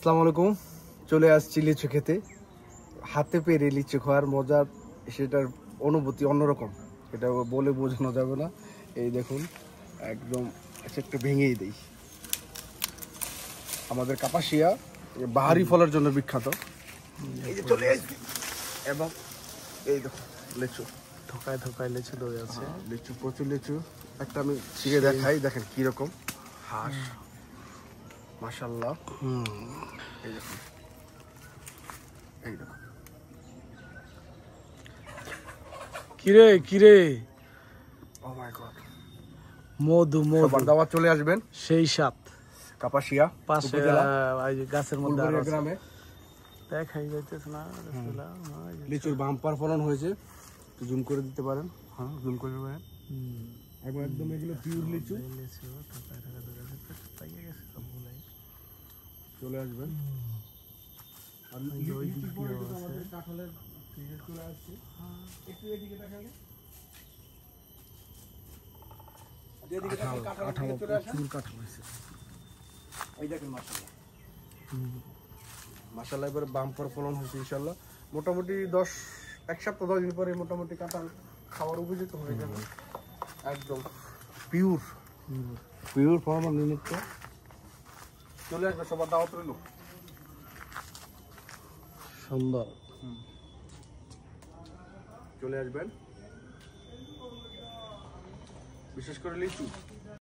আসসালামু আলাইকুম। চলে আসছি লিচু খেতে। হাতে পেরে লিচু খাওয়ার মজা, সেটার অনুভূতি অন্যরকম, এটা বলে বোঝানো যাবে না। এই দেখুন, একদম একটু ভেঙেই দেই। আমাদের কাপাসিয়া বাহারি ফলের জন্য বিখ্যাত। এই যে চলে আসছি, এবং এই দেখুন লিচু, থোকায় থোকায় লিচু ধরে আছে। লিচু, প্রচুর লিচু। একটা আমি ছিঁড়ে দেখাই, দেখেন কিরকম হাঁস, মাশাআল্লাহ। এই দেখুন, এই দেখুন। কিরে কিরে, ও মাই গড, মধু মধু, সবার দাওয়াত চলে আসবেন। সেই সাত কাপাসিয়া পাশে উপজেলা গাছের মধ্যে ফুলবাড়িয়া গ্রামে দেখাই যাইতেছে না লিচুর বাম্পার ফলন হয়েছে। একটু জুম করে দিতে পারেন, হ্যাঁ জুম করে পারেন। একদম এগুলো পিওর লিচু। চলে আসবেন। আর লিচুর পরে কিন্তু আমাদের কাঁঠালের সিজন চলে আসছে। একটু এদিকে দেখালে, কাঁঠাল হয়েছে। এই দেখেন মাশাআল্লাহ, মাশাআল্লাহ, এবারে বাম্পার ফলন হয়েছে ইনশাআল্লাহ। মোটামুটি এক সপ্তাহ 10 দিন পরে মোটামুটি কাঁঠাল খাওয়ার উপযুক্ত হয়ে যাবে। একদম পিওর ফলন নিমিত্ত চলে আসবে, সবার দাওয়াত রইল। সুন্দর, চলে আসবেন, বিশেষ করে লিচু।